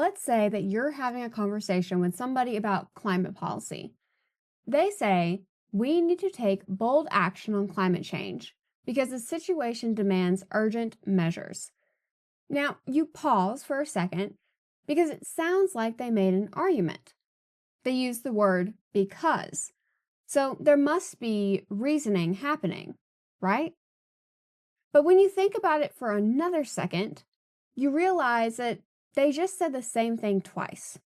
let's say that you're having a conversation with somebody about climate policy. They say, we need to take bold action on climate change because the situation demands urgent measures. Now, you pause for a second because it sounds like they made an argument. They use the word because. So there must be reasoning happening, right? But when you think about it for another second, you realize that they just said the same thing twice.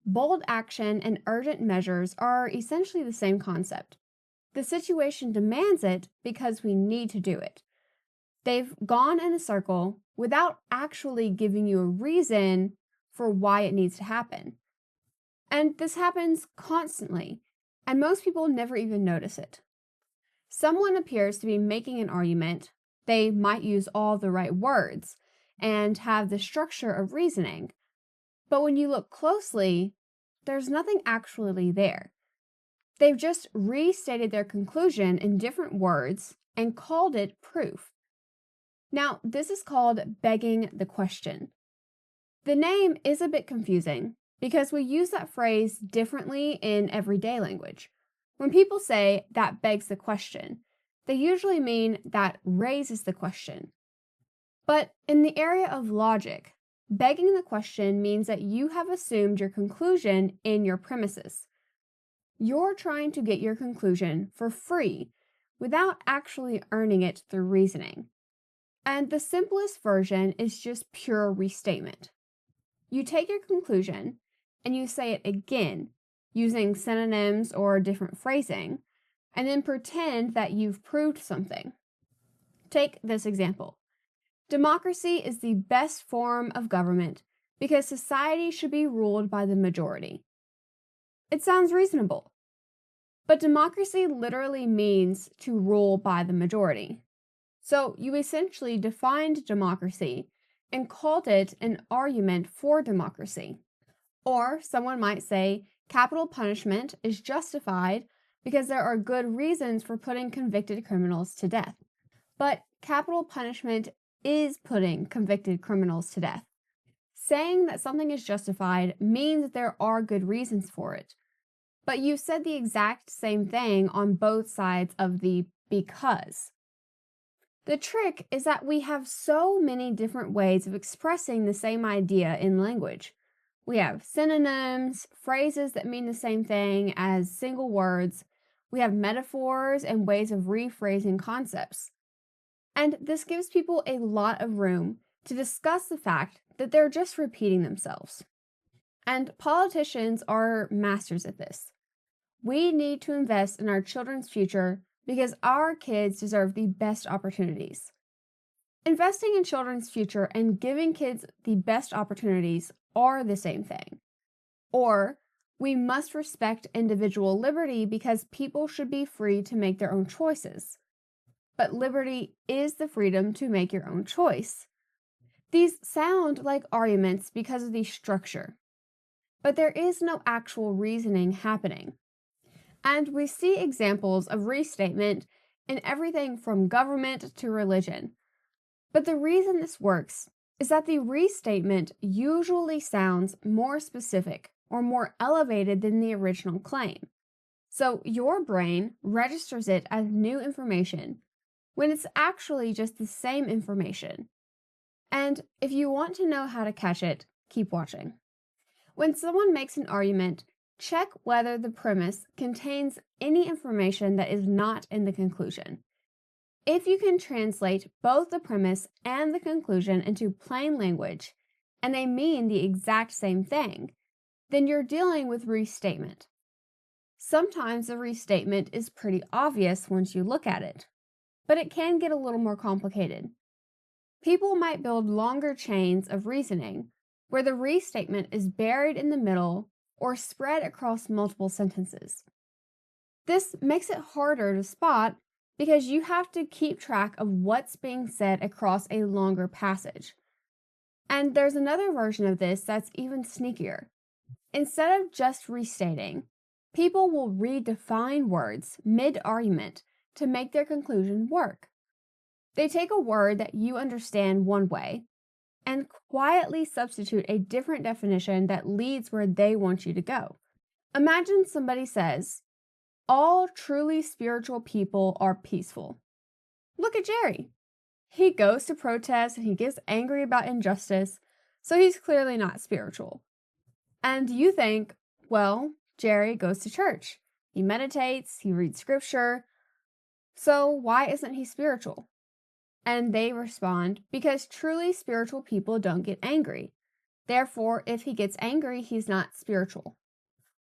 Bold action and urgent measures are essentially the same concept. The situation demands it because we need to do it. They've gone in a circle without actually giving you a reason for why it needs to happen. And this happens constantly, and most people never even notice it. Someone appears to be making an argument. They might use all the right words and have the structure of reasoning. But when you look closely, there's nothing actually there. They've just restated their conclusion in different words and called it proof. Now, this is called begging the question. The name is a bit confusing because we use that phrase differently in everyday language. When people say that begs the question, they usually mean that raises the question. But in the area of logic, begging the question means that you have assumed your conclusion in your premises. You're trying to get your conclusion for free without actually earning it through reasoning. And the simplest version is just pure restatement. You take your conclusion and you say it again using synonyms or different phrasing, and then pretend that you've proved something. Take this example. Democracy is the best form of government because society should be ruled by the majority. It sounds reasonable, but democracy literally means to rule by the majority. So you essentially defined democracy and called it an argument for democracy. Or someone might say capital punishment is justified because there are good reasons for putting convicted criminals to death. But capital punishment is putting convicted criminals to death. Saying that something is justified means that there are good reasons for it. But you said the exact same thing on both sides of the because. The trick is that we have so many different ways of expressing the same idea in language. We have synonyms, phrases that mean the same thing as single words. We have metaphors and ways of rephrasing concepts. And this gives people a lot of room to discuss the fact that they're just repeating themselves. And politicians are masters at this. We need to invest in our children's future because our kids deserve the best opportunities. Investing in children's future and giving kids the best opportunities are the same thing. Or, we must respect individual liberty because people should be free to make their own choices. But liberty is the freedom to make your own choice. These sound like arguments because of the structure, but there is no actual reasoning happening. And we see examples of restatement in everything from government to religion. But the reason this works is that the restatement usually sounds more specific or more elevated than the original claim. So your brain registers it as new information when it's actually just the same information. And if you want to know how to catch it, keep watching. When someone makes an argument, check whether the premise contains any information that is not in the conclusion. If you can translate both the premise and the conclusion into plain language, and they mean the exact same thing, then you're dealing with restatement. Sometimes the restatement is pretty obvious once you look at it, but it can get a little more complicated. People might build longer chains of reasoning where the restatement is buried in the middle or spread across multiple sentences. This makes it harder to spot because you have to keep track of what's being said across a longer passage. And there's another version of this that's even sneakier. Instead of just restating, people will redefine words mid-argument to make their conclusion work. They take a word that you understand one way, and quietly substitute a different definition that leads where they want you to go. Imagine somebody says, all truly spiritual people are peaceful. Look at Jerry. He goes to protest and he gets angry about injustice, so he's clearly not spiritual. And you think, well, Jerry goes to church. He meditates, he reads scripture, so why isn't he spiritual? And they respond, because truly spiritual people don't get angry. Therefore, if he gets angry, he's not spiritual.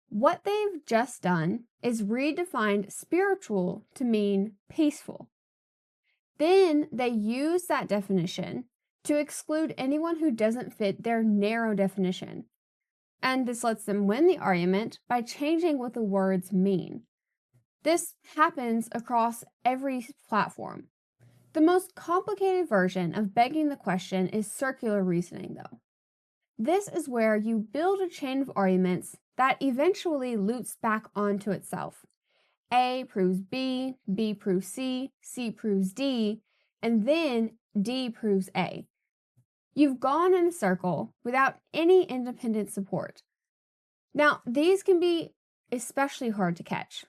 What they've just done is redefined spiritual to mean peaceful. Then they use that definition to exclude anyone who doesn't fit their narrow definition. And this lets them win the argument by changing what the words mean. This happens across every platform. The most complicated version of begging the question is circular reasoning, though. This is where you build a chain of arguments that eventually loops back onto itself. A proves B, B proves C, C proves D, and then D proves A. You've gone in a circle without any independent support. Now, these can be especially hard to catch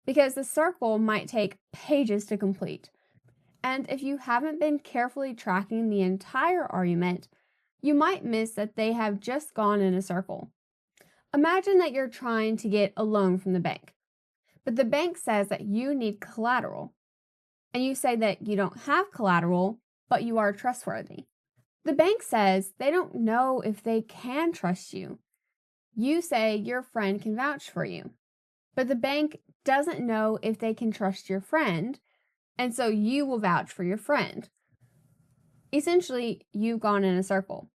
because the circle might take pages to complete. And if you haven't been carefully tracking the entire argument, you might miss that they have just gone in a circle. Imagine that you're trying to get a loan from the bank, but the bank says that you need collateral, and you say that you don't have collateral, but you are trustworthy. The bank says they don't know if they can trust you. You say your friend can vouch for you, but the bank doesn't know if they can trust your friend, and so you will vouch for your friend. Essentially, you've gone in a circle.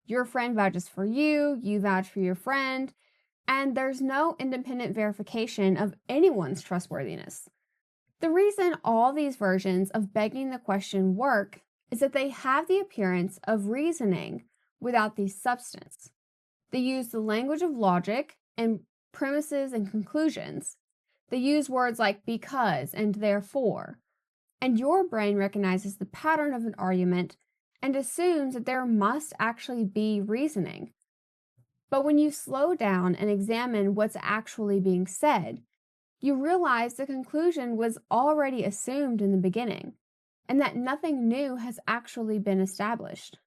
Your friend vouches for you, you vouch for your friend, and there's no independent verification of anyone's trustworthiness. The reason all these versions of begging the question work is that they have the appearance of reasoning without the substance. They use the language of logic and premises and conclusions. They use words like because and therefore. And your brain recognizes the pattern of an argument and assumes that there must actually be reasoning. But when you slow down and examine what's actually being said, you realize the conclusion was already assumed in the beginning, and that nothing new has actually been established.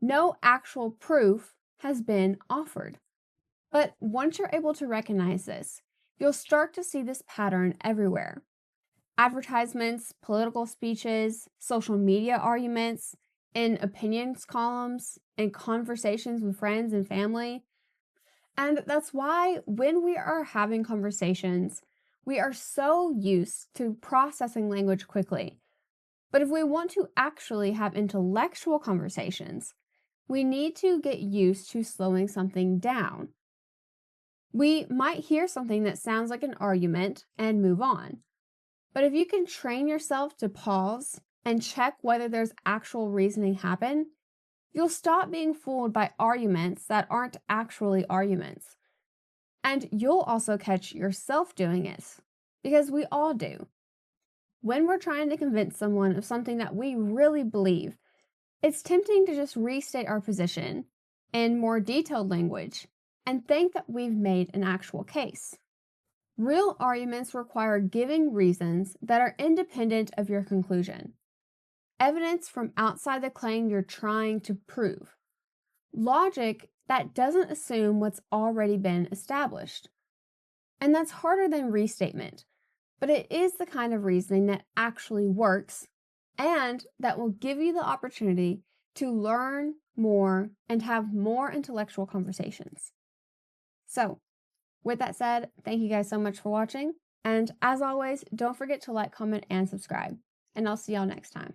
No actual proof has been offered. But once you're able to recognize this, you'll start to see this pattern everywhere. Advertisements, political speeches, social media arguments, in opinions columns, in conversations with friends and family. And that's why when we are having conversations, we are so used to processing language quickly. But if we want to actually have intellectual conversations, we need to get used to slowing something down. We might hear something that sounds like an argument and move on. But if you can train yourself to pause and check whether there's actual reasoning happen, you'll stop being fooled by arguments that aren't actually arguments. And you'll also catch yourself doing it, because we all do. When we're trying to convince someone of something that we really believe, it's tempting to just restate our position in more detailed language and think that we've made an actual case. Real arguments require giving reasons that are independent of your conclusion. Evidence from outside the claim you're trying to prove. Logic that doesn't assume what's already been established. And that's harder than restatement, but it is the kind of reasoning that actually works and that will give you the opportunity to learn more and have more intellectual conversations. So, with that said, thank you guys so much for watching. And as always, don't forget to like, comment, and subscribe. And I'll see y'all next time.